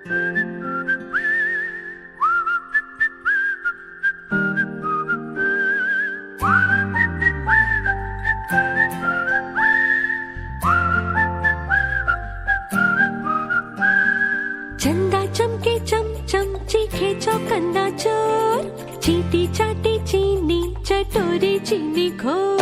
चंदा चमके चम चम चीखे चौकन्ना चोर, चीटी चाटी चीनी चटोरी चीनी घोर।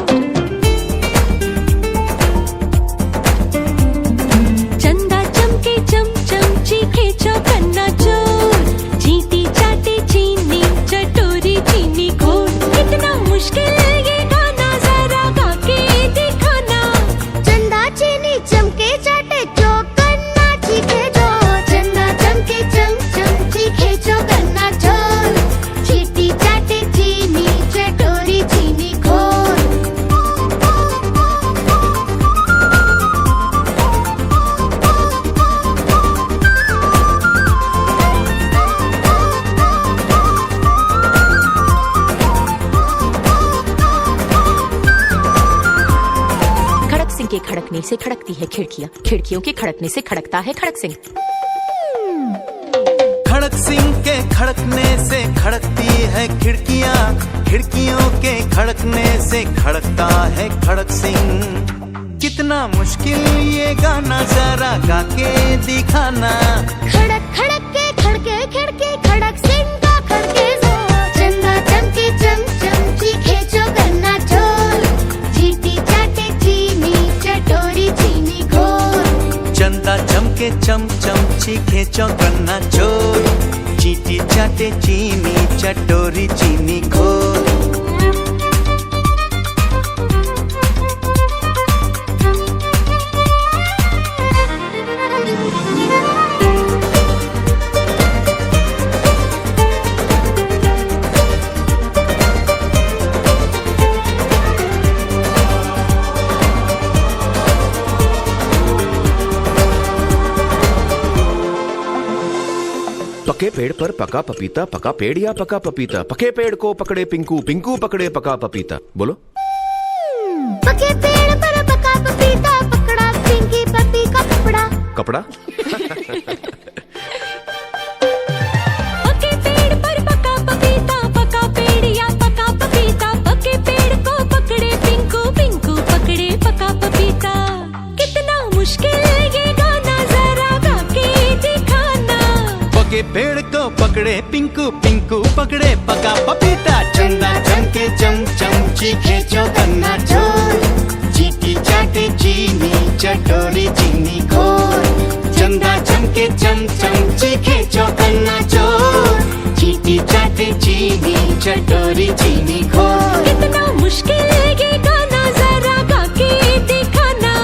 चंदा चमके चम चम चीखे चौकन्ना चोर, चीटी चाटी चीनी चटोरी चीनी घोर। कितना मुश्किल ये गाना जरा गा के दिखाना। चंदा चीनी चमके चाटे चौकन्ना चीखे चोर, चंदा चमके चम चम चीखे चौकन्ना चोर, चीटी चाटे चीनी चटोरी चीनी घोर। खड़क सिंह के खड़कने से खड़कती है खिड़कियां, खिड़कियों के खड़कने से खड़कता है खड़क सिंह। खड़क सिंह के खड़कने से खड़कती है खिड़कियां, खिड़कियों के खड़कने से खड़कता है खड़क सिंह। कितना मुश्किल ये गाना जरा गा के दिखाना। खड़क खड़क के खड़के खिड़के खड़क सिंह का खड़के जोर, चंदा चमके चम चम चीखे चौकन्ना चोर, चीटी चाटे चीनी चटोरी चीनी घोर। चंदा चमके चम चम चीखे चौकन्ना चोर, चीटी चाटे चीनी चटोरी चीनी घोर। पके पेड़ पर पका पपीता, पका पेड़ या पका पपीता। पके पेड़ को पकड़े पिंकू, पिंकू पकड़े पका पपीता। बोलो। पके पेड़ पर पका पपीता, पकड़ा पिंकी पपी का कपड़ा। कपड़ा। पके पेड़ पर पका पपीता, पका पेड़ या पका पपीता। पके पेड़ को पकड़े पिंकू, पिंकू पकड़े पका पपीता। कितना मुश्किल ये गाना जरा गा के दिखाना। पके पेड़ को पकड़े पिंकू, पिंकू पकड़े पका पपीता। चंदा चमके चम चम चीखे चौकन्ना चोर, चीटी चाटे चीनी चटोरी चीनी घोर। चंदा चमके चम चम चीखे चौकन्ना चोर, चीटी चाटे चीनी चटोरी चीनी घोर। कितना मुश्किल ये गाना जरा गा के दिखाना।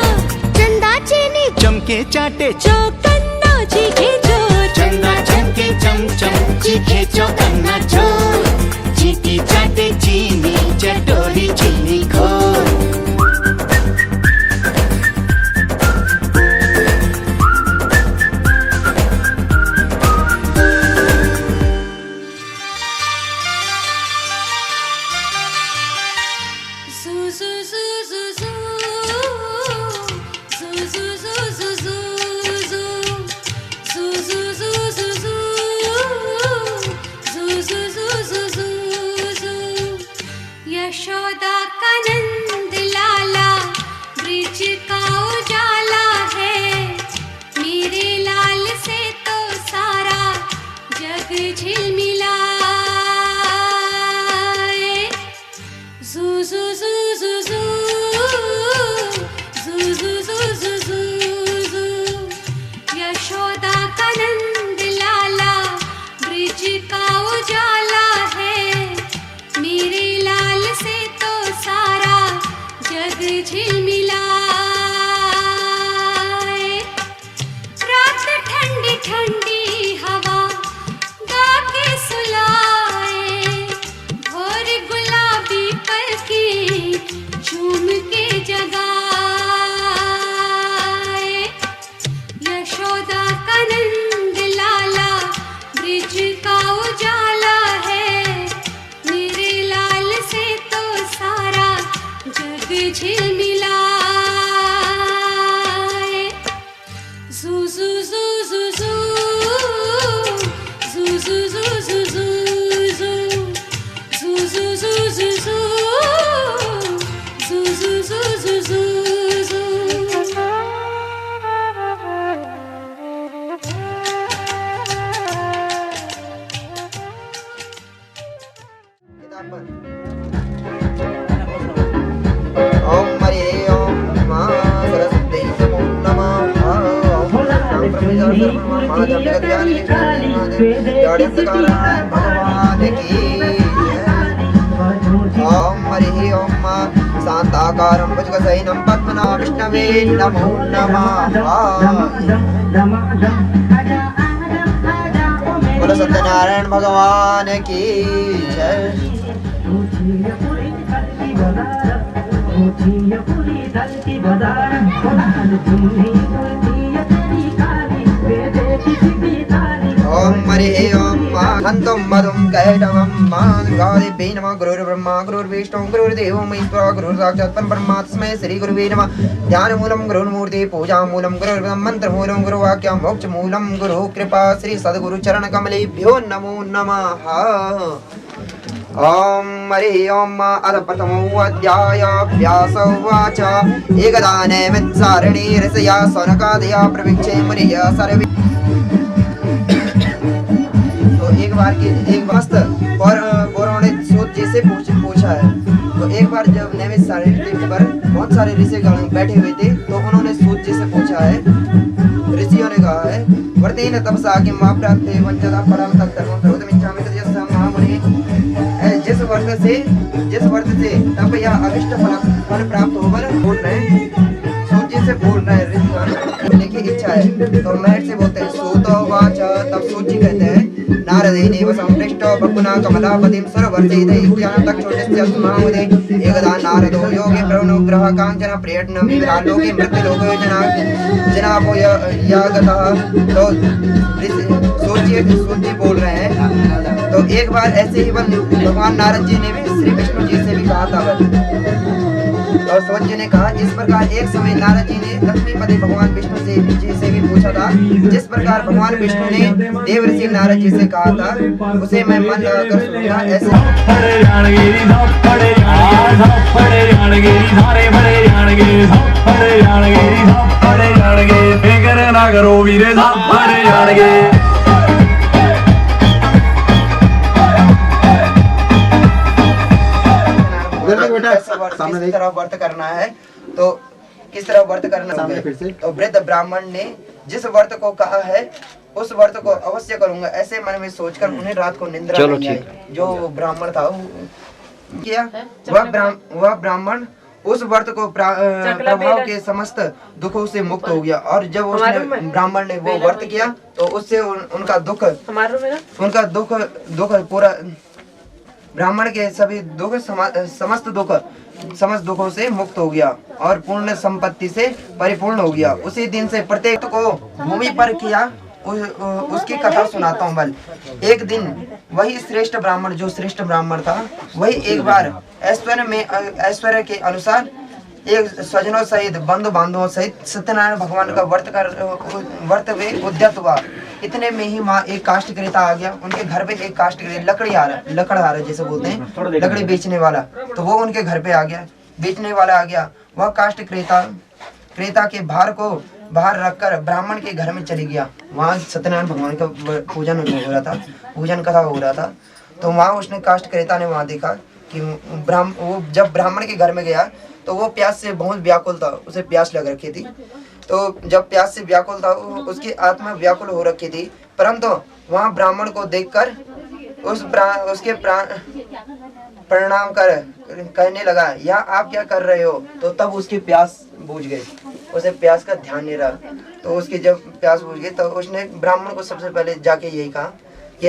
चंदा चीनी चमके चाटे चौकन्ना चीखे चोर, चंदा चमके चम चम चीखे चौकन्ना चोर, चीटी चाटे चीनी चटोरी चीनी घोर। Zoo zoo zoo zoo zoo, zoo zoo zoo zoo zoo, zoo zoo zoo zoo zoo, zoo zoo zoo zoo zoo. Yashoda का नंद लाला ब्रिज का उजाला है, मेरे लाल से तो सारा जग झिलमिलाए। Zoo zoo zoo zoo zoo, zoo zoo zoo zoo zoo. Yashoda का नंद लाला bridge का उजाला है, मेरे लाल से तो सारा जग झिलमिलाए। रात ठंडी ठंडी हवा गा के सुलाए, भोर गुलाबी पलके झूम के जगाए। यशोदा का नंद लाला ब्रिज का उजाला है, मेरे लाल से तो सारा जग झिलमिलाए। Zoo zoo zoo zoo zoo, भगवान की ओम हरि ओम शांताकारं भुजगशयनं पद्मनाभं विष्णवे नमो नमः। बोलो सत्यनारायण भगवान की जय। ओम हरि ओम हन्तुं मधुं कैटवं दुर्गादेव्यै नमः। गुरुर्ब्रह्मा गुरुर्विष्णु गुरुर्देवो महेश्वरः गुरुर्साक्षात् परब्रह्म तस्मै श्री गुरुवे नमः। ध्यानमूलं गुरुर्मूर्ति पूजामूलं गुरुर्वेदं मंत्रमूलं गुरुवाक्यं मोक्षमूलं गुरु कृपा श्री सद्गुरु चरण कमलेभ्यो नमो नमः। ओम हरि ओम अथ प्रथमो अध्याय व्यास उवाच एकदा नैमित्सारिणी ऋषया सौनकादया प्रवीक्षे मुनिय सर्वे। एक मस्त पौराणिक सूत जी से पूछा है। तो एक बार जब नैमित्सारण्य तीर्थ पर बहुत सारे ऋषिगण बैठे हुए थे तो उन्होंने सूत जी से पूछा है। ऋषियों ने कहा है वर्तेन तपसा किं वा प्राप्ते वंचता परम तत्तर्मं प्रवक्तुमिच्छामि तद्यस्य महामुने। जिस वर्त से तप या अभिष्ट फल प्राप्त होकर बोल रहे सूत जी से बोल रहे ऋषिगण बोलने की इच्छा है। तो महर्षि से बोलते हैं सूतो वाच। तब सूत जी कहते हैं नारदेनैव संपृष्टो बकुना कमलापतिं सर्ववर्षैः तक्षोटस्य महामुदे एकदा नारदो योगे प्रवनुग्रह काञ्चन पर्यटनं विरालोके मृत्युलोके जनापो यागतः। तो सूत जी बोल रहे हैं। तो एक बार ऐसे ही भगवान नारद जी ने भी श्री विष्णु जी से भी कहा था। और सूत जी ने कहा इस प्रकार एक समय नारद जी ने लक्ष्मीपति भगवान विष्णु जी से भी पूछा था। जिस प्रकार भगवान विष्णु ने देवर्षि नारद जी से कहा था उसे मैं मन लगाकर सुनूंगा। ऐसे किस तरह व्रत करना है तो किस तरह व्रत करना है। तो वृद्ध ब्राह्मण ने जिस व्रत को कहा है उस व्रत को अवश्य करूंगा ऐसे मन में सोचकर उन्हें रात को निद्रा नहीं आई। जो ब्राह्मण था किया वह ब्राह्मण उस व्रत को प्रभाव के समस्त दुखों से मुक्त हो गया। और जब उसने ब्राह्मण ने वो व्रत किया तो उससे उनका दुख पूरा ब्राह्मण के सभी दुख समस्त दुखों से मुक्त हो गया और पूर्ण संपत्ति से परिपूर्ण हो गया। उसी दिन से प्रत्येक को भूमि पर किया उसकी कथा सुनाता हूँ। बल एक दिन वही श्रेष्ठ ब्राह्मण जो श्रेष्ठ ब्राह्मण था वही एक बार ऐश्वर्य के अनुसार एक स्वजनों सहित बंधु बांधवों सहित सत्यनारायण भगवान का व्रत वे उद्यत हुआ। इतने में ही माँ एक काष्ठ क्रेता आ गया। उनके घर पे एक काष्ठ लकड़हारा जैसे बोलते हैं लकड़ी बेचने वाला। तो वो उनके घर पे आ गया बेचने वाला आ गया। वह काष्ठ क्रेता के भार को बाहर रखकर ब्राह्मण के घर में चली गया। वहाँ सत्यनारायण भगवान का पूजन हो रहा था, पूजन कथा हो रहा था। तो वहाँ उसने काष्ठ क्रेता ने वहाँ देखा कि वो जब ब्राह्मण के घर में गया तो वो प्यास से बहुत व्याकुल था। उसे प्यास लग रखी थी। तो जब प्यास से व्याकुल था उसकी आत्मा व्याकुल हो रखी थी। परंतु वहाँ ब्राह्मण को देखकर उसके प्रणाम कर कहने लगा यह आप क्या कर रहे हो। तो तब उसकी प्यास बुझ गई। उसे प्यास का ध्यान नहीं रहा। तो उसकी जब प्यास बुझ गई तो उसने ब्राह्मण को सबसे पहले जाके यही कहा कि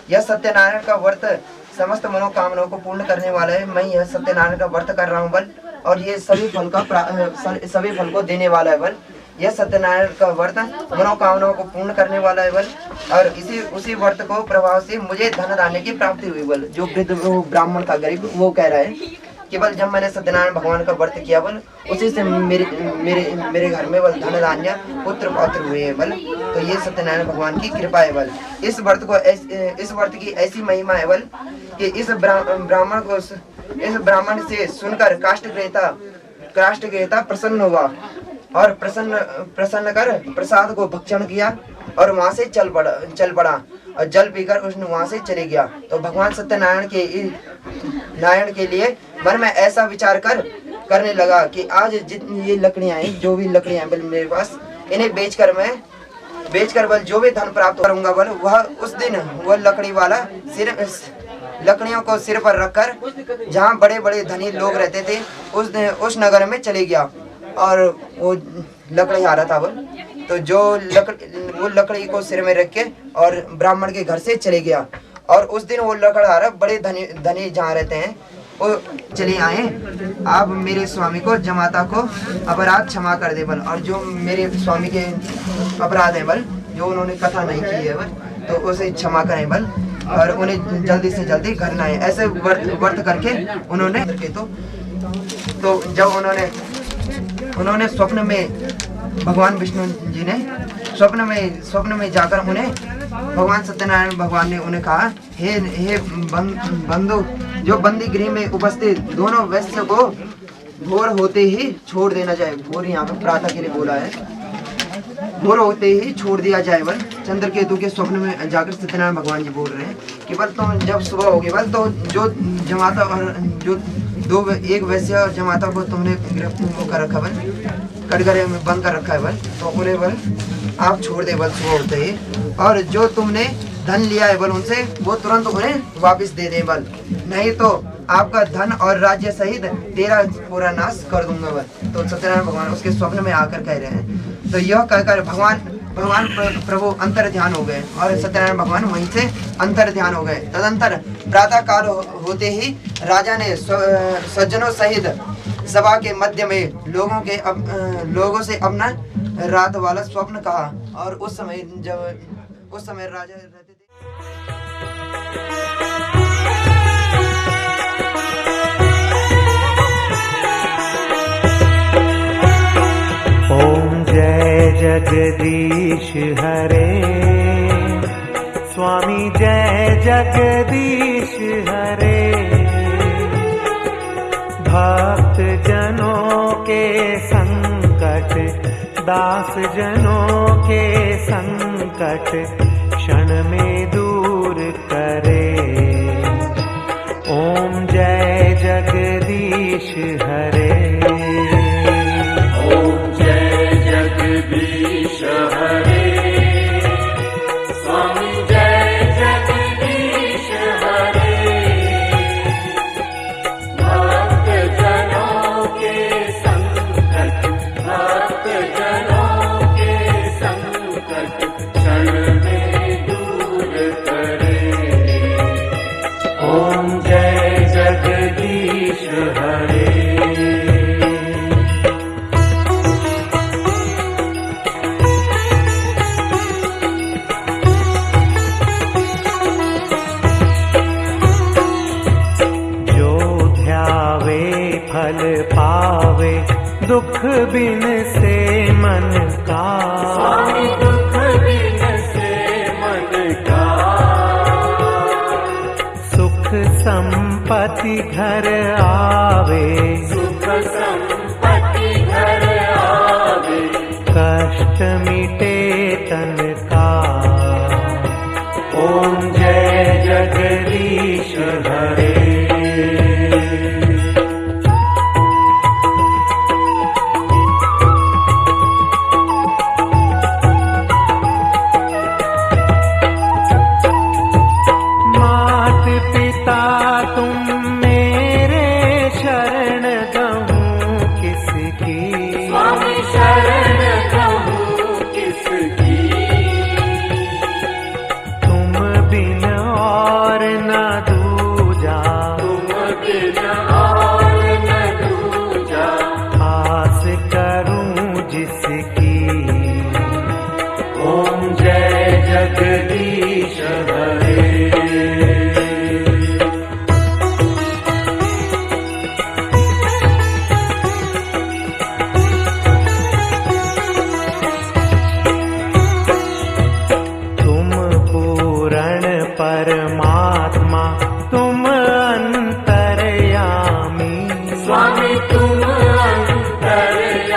यह सत्यनारायण का व्रत समस्त मनोकामनाओं को पूर्ण करने वाला है। मैं यह सत्यनारायण का व्रत कर रहा हूँ बल और ये सभी फल को देने वाला है बल। यह सत्यनारायण का व्रत मनोकामनाओं को पूर्ण करने वाला है बल। और उसी व्रत को प्रभाव से मुझे धन धान्य की प्राप्ति हुई बल। जो वृद्ध ब्राह्मण था गरीब वो कह रहा है कि बल जब मैंने सत्यनारायण भगवान का व्रत किया बल उसी से मेरे घर में बल धन धान्य पुत्र पौत्र हुए हैं बल। तो ये सत्यनारायण भगवान की कृपा है बल। इस व्रत की ऐसी महिमा है बल कि इस ब्राह्मण से सुनकर काष्ठ क्रेता प्रसन्न हुआ और प्रसन्न कर प्रसाद को भक्षण किया और वहां से चल पड़ा और जल पीकर उसने वहां से चले गया। तो भगवान सत्यनारायण के लिए मन में ऐसा विचार करने लगा कि आज जितनी ये लकड़ियां हैं जो भी लकड़ियां मेरे पास इन्हें बेचकर मैं बेचकर बल जो भी धन प्राप्त करूंगा बल वह उस दिन वह लकड़ी वाला लकड़ियों को सिर पर रखकर जहाँ बड़े बड़े धनी लोग रहते थे उस नगर में चले गया। और वो लकड़ी आ रहा था बल, तो वो लकड़ी को सिर में रख के और ब्राह्मण के घर से चले गया। और उस दिन वो लकड़हारा बड़े धनी जहाँ रहते हैं वो चले आए, आप मेरे स्वामी को जमाता को अपराध क्षमा कर दे बल, और जो मेरे स्वामी के अपराध है बल, जो उन्होंने कथा नहीं की है बल, तो उसे क्षमा करें बल, और उन्हें जल्दी से जल्दी घर न आए। ऐसे वर्त करके उन्होंने तो जब उन्होंने स्वप्न में भगवान विष्णु जी ने स्वप्न में जाकर उन्हें भगवान सत्यनारायण भगवान ने उन्हें कहा, हे बंधु, जो बंदी गृह में उपस्थित दोनों वैश्य को भोर होते ही छोड़ देना चाहिए। भोर यहाँ पर प्रातः के लिए बोला है, भोर होते ही छोड़ दिया जाए बल। चंद्रकेतु के स्वप्न में जाकर सत्यनारायण भगवान जी बोल रहे हैं कि बल तो जब सुबह होगी बल, तो जो जमाता और जो एक वैश्य और जमाता को तुमने गिरफ्तार कर रखा बल, कटघरे में बंद कर रखा है बल, तो उन्हें बल आप छोड़ दे बल सुबह होते ही, और जो तुमने धन लिया है बल उनसे वो तुरंत उन्हें वापस दे दे बल, नहीं तो आपका धन और राज्य सहित तेरा पूरा नाश कर दूंगा बल। तो सत्यनारायण भगवान उसके स्वप्न में आकर कह रहे हैं। तो यह कहकर भगवान प्रभु अंतर ध्यान हो गए और सत्यनारायण भगवान वहीं से अंतर ध्यान हो गए। तदंतर प्रातः काल होते ही राजा ने सज्जनों सहित सभा के मध्य में लोगों से अपना रात वाला स्वप्न कहा। और उस समय राजा रहते थे। ओम जय जगदीश हरे, स्वामी जय जगदीश हरे। भक्त जनों के संकट, दास जनों के संकट क्षण में दूर करे। ओम जय जगदीश हरे। ओम जय जगदीश हरे, स्वामी जय जगदीश हरे। भक्त जनों के संकट, भक्त जनों के संकट क्षण में दूर करे। ओम जय जगदीश हरे। फल पावे दुख बिन से मन का, स्वामी दुख बिन से मन का। सुख संपत्ति घर आवे, सुख संपत्ति घर आवे। कष्ट मिटे तन का। ओम जय जगदीश हरे। परमात्मा तुम अंतर्यामी, स्वामी तुम अंतर्यामी।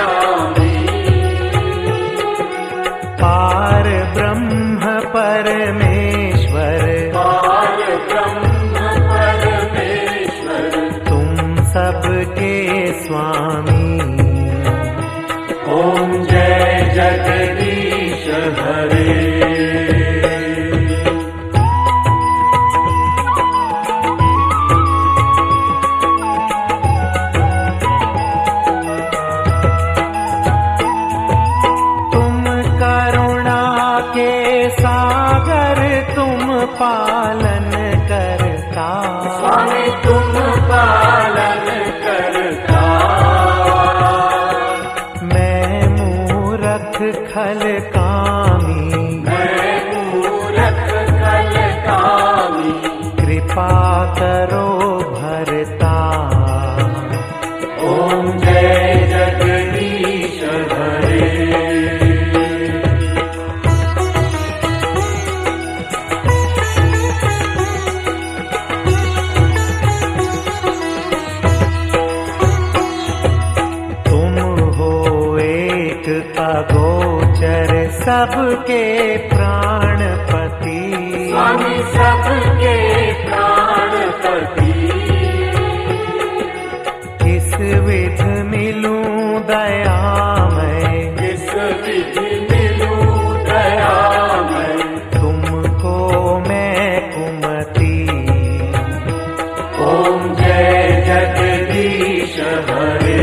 पार ब्रह्म परमेश्वर, पार ब्रह्म परमेश्वर। तुम सबके स्वामी। ओम जय जगदीश हरे। पालन करता, स्वामी तुम पालन करता। मैं मूरख खल कामी, मैं मूरख खल कामी, कृपा करो भरता। ओम जय जगदीश हरे। अगोचर सबके प्राणपति, स्वामी सबके प्राणपति। किस विध मिलूं दयामय, किस विध मिलूं दयामय, तुमको मैं कुमति। ओम जय जगदीश हरे।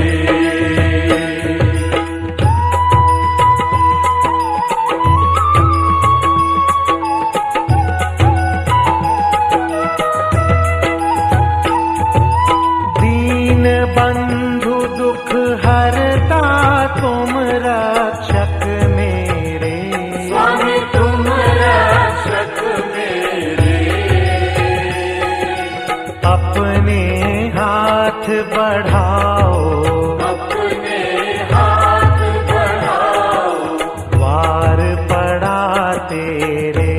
बंधु दुख हरता तुम रक्षक मेरे, स्वामी तुम रक्षक मेरे। अपने हाथ बढ़ाओ, अपने हाथ बढ़ाओ, वार पड़ा तेरे।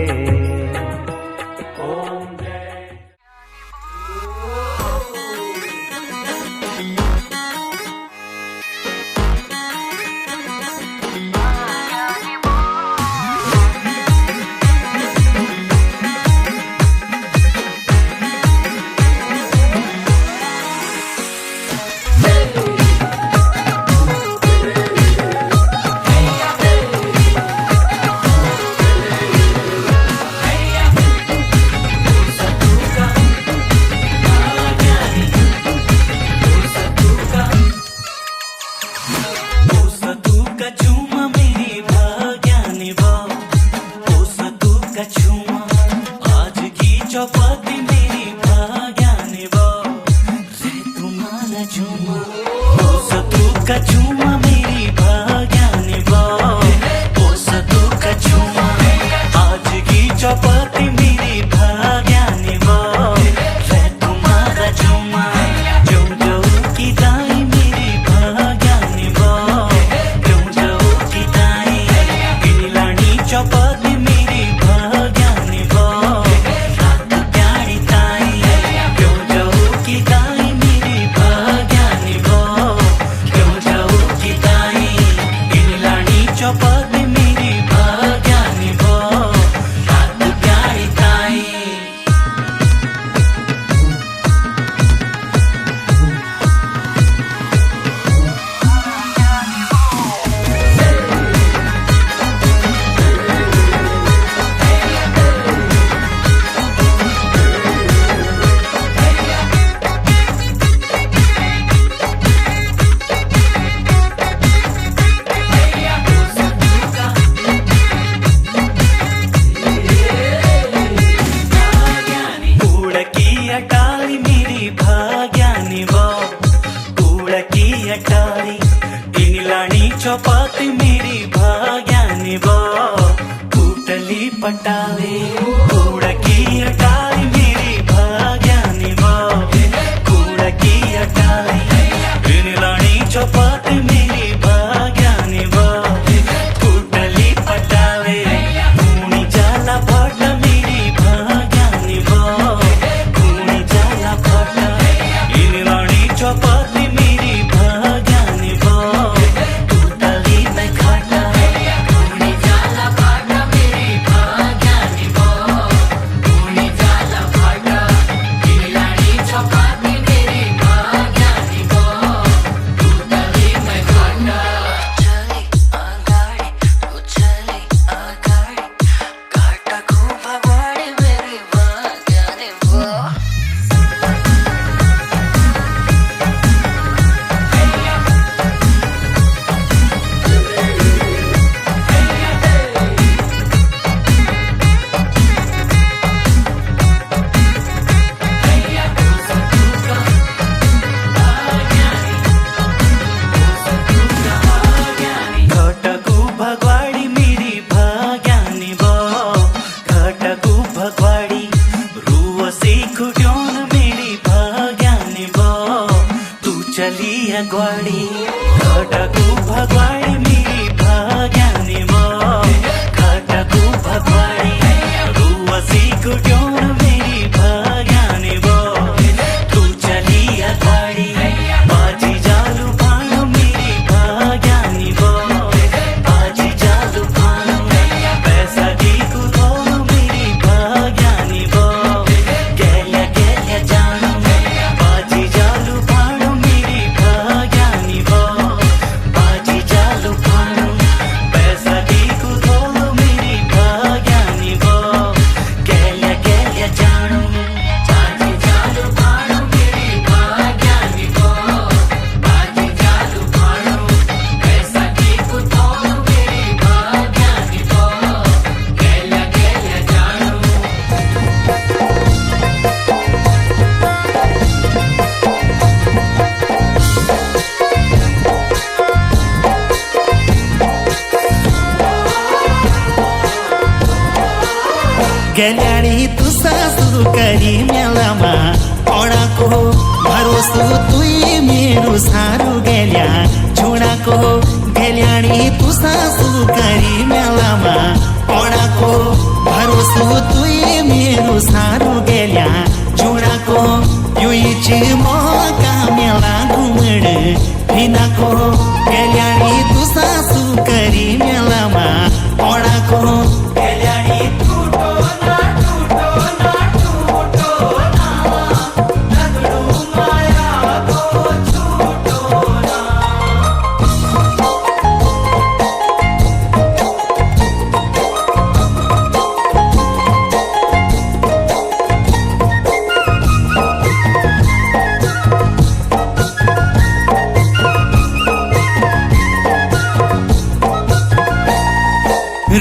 चौपाती मेरी भाग्यानी वो कुटली पटावे कूड़ा की अटारी मेरी भाग्यानी वो कूड़ा की अटारी लाणी चौपाती मेरी भाग्यानी वो कुटली पटावे खूनी जाला भट मेरी भाग्यानी वो खूनी जाला भट लाणी चौपाती मेरी भाग्यानी वो अगवाडी खटाकू भगवाडी मेरी भाग्यानी वो खटाकू भगवाडी रुवसी कुट्योन मेरी भाग्यानी वो तू चली अगवाडी बाजी जालू भाणो मेरी भाग्यानी वो बाजी जालू भाणो पैसा दी कुधोनो मेरी भाग्यानी वो गेल्या गेल्या जाणो बाजी जालू भाणो मेरी भाग्यानी वो बाजी जालू भाणो पैसा दी कुधोनो मेरी भाग्यानी वो गेल्या गेल्या जाणो बाजी जालू भाणो मेरी भाग्यानी वो बाजी जालू भाणो पैसा दी कुधोनो मेरी भाग्यानी वो गेल्या गेल्या जाणो गेल्याडी तू सासू करी मेलामा ओडाको भरोसो तुई मेरो सारू गेल्या छोडाको गेल्याडी तू सासू करी मेलामा ओडाको भरोसो तुई मेरो सारू गेल्या छोडाको युईच मौका मेला घुमड फिनाको गेल्याडी तू सासू करी मेलामा ओडाको गेल्याडी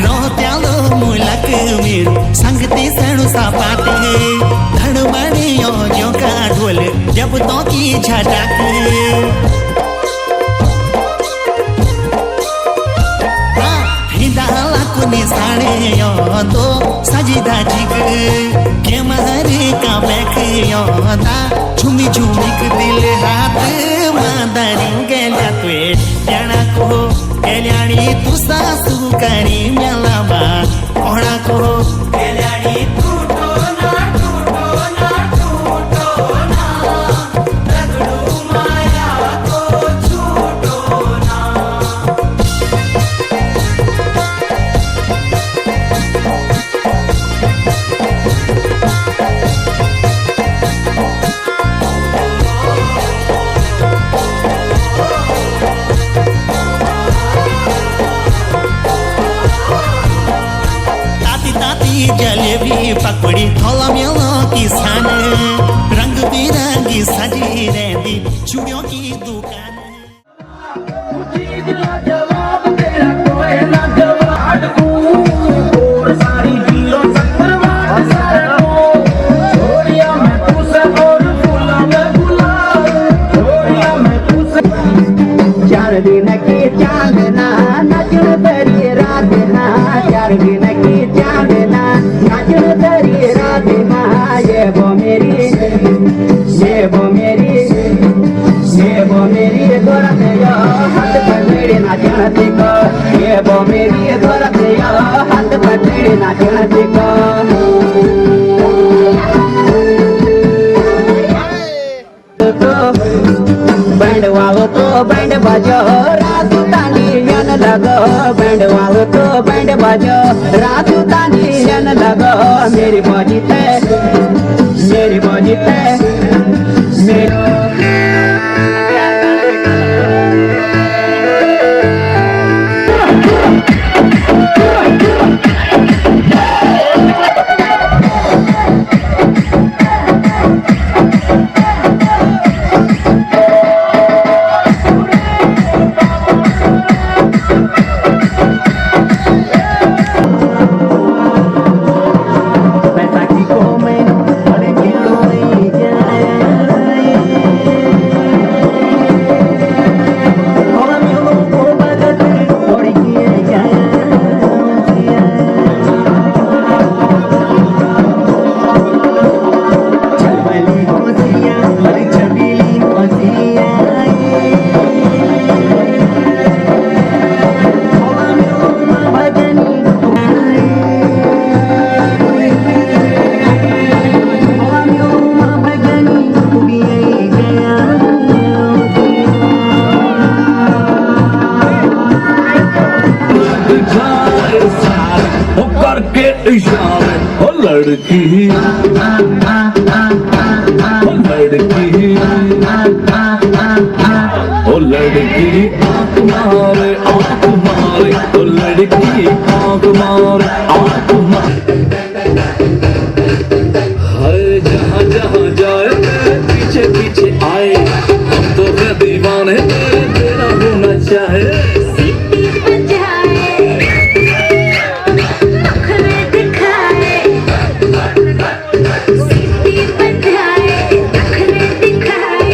रोत्यालो मुलक मेरो संगते सणु सापाट धड़वाने यो का ढोल जब तो की झटक फिदाला कुनी साड़े यो तो सजिदा जिग के महरे का बैक यो दा झुमी झुमी दिल हाथ मादरी गेल्या तुए जाना को गेल्याडी तू सासू करी मेलामा ओडाको गेल्याडी टूटो ना रगडू माया को छूटो ना जलेबी पकड़ी थोला मेलो किसान रंग बिरंगी सजी रहती चूड़ियों की दुकान चार दिन की चांदना नजर तेरी रात ना चार दिन की चांदना नजर तेरी रात ना ये वो मेरी दौलत यो हाथ पकड़े नाचन को ये वो मेरी दौलत यो हाथ पकड़े नाचन को बैंड वालो तो बैंड बजो राजू तालियन लगो बैंड वालो तो बैंड बजो राजू तालियन लगो मेरी मौजी ते मेरी पैसा की को इशारे हो लड़की ओ लड़की ओ लड़की आँख मारे ओ लड़की आँख मारे हाय जहाँ जहाँ जाए तेरे पीछे पीछे आए हम तो है दीवाने तेरा होना चाहे सीटी बजाए नखरे दिखाए सीटी बजाए नखरे दिखाए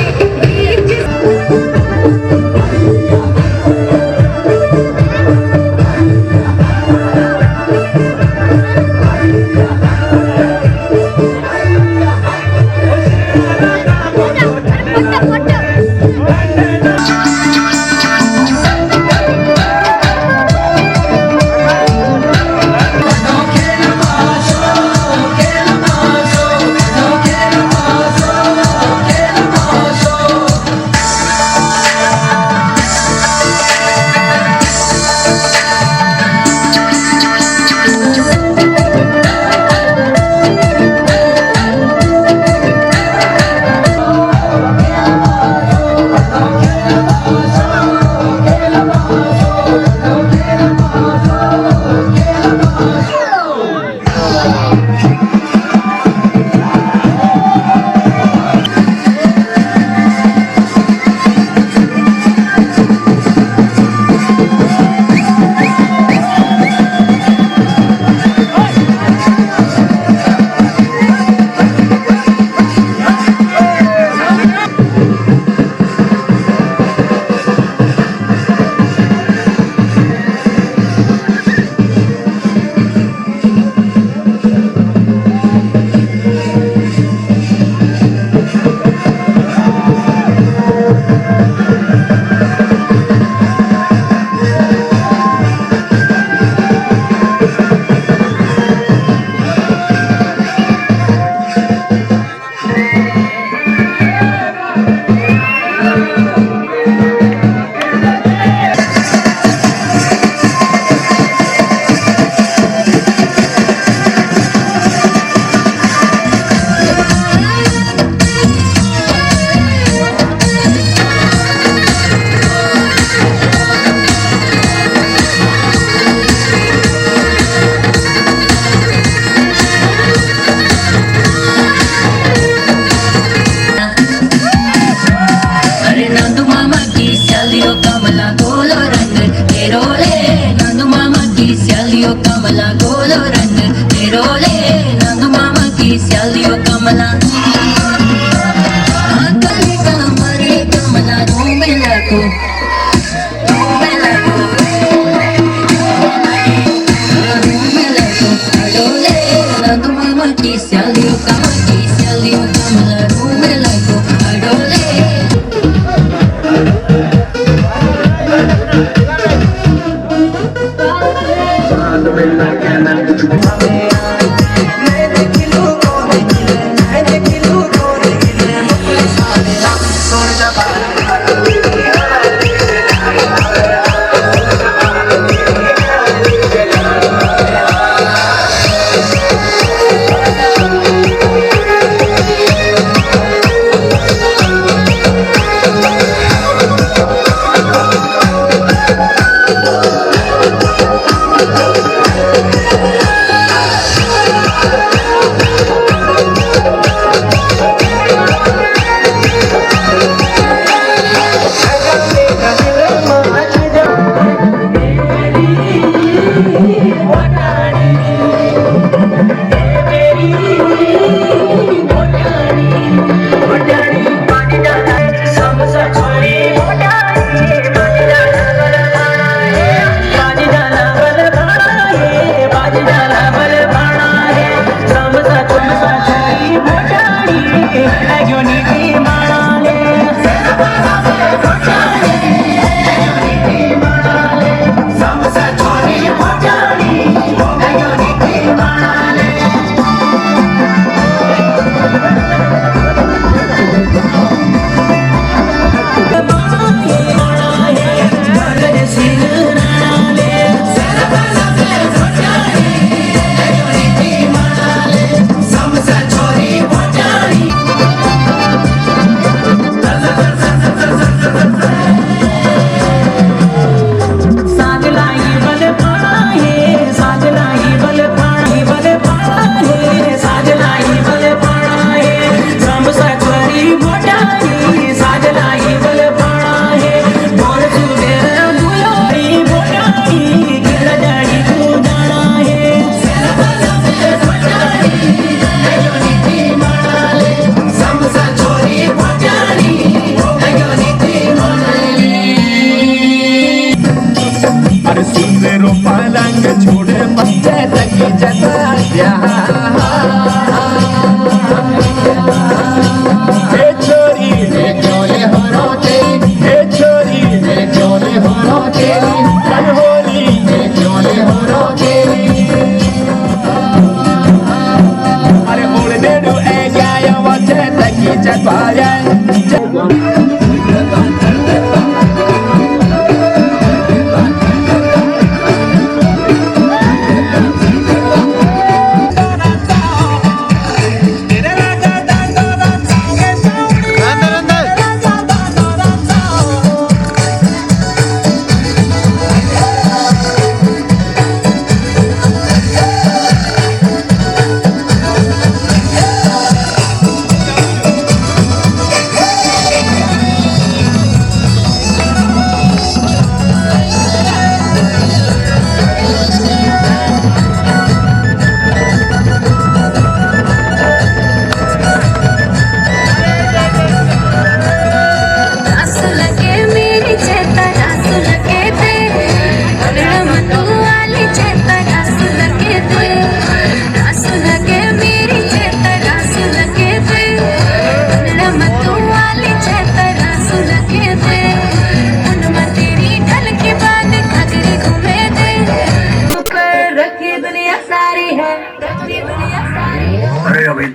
कमला गोलो रंग तेरोले नंदू मामा की स्यालियो कमला कली कमरे कमला घूमेला को डोले नंदू मामा की स्यालियो कमला घूमेला को डोले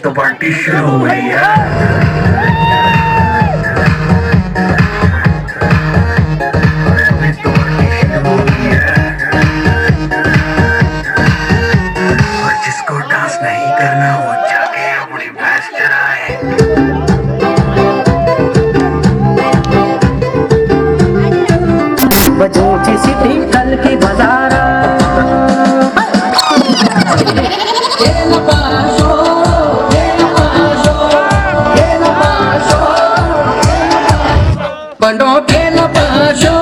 तो पार्टी शुरू हुई है। अभी तो पार्टी शुरू हुई है। और जिसको डांस नहीं करना वो जाके अपनी भैंस चराए। बजो की सिटी कल की बाजारा बंडो खेल पाशो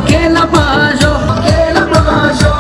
खेल पाशो खेल पाशो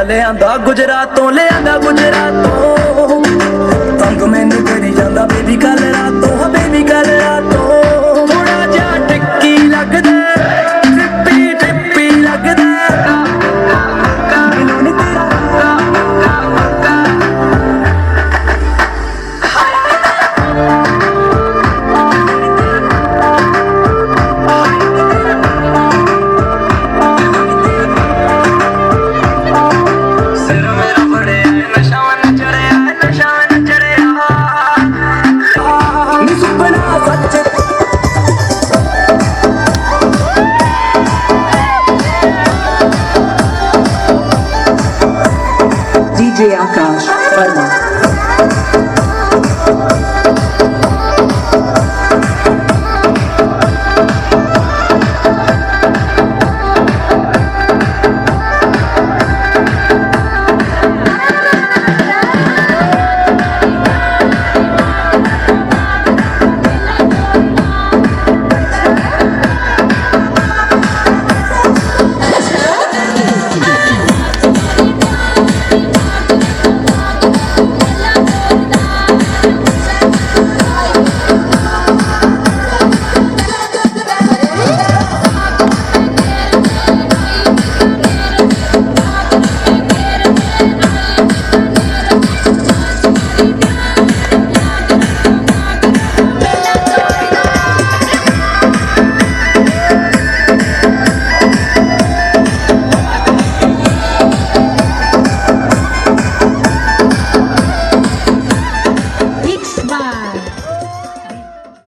ਲਿਆਂਦਾ ਗੁਜਰਾਤੋਂ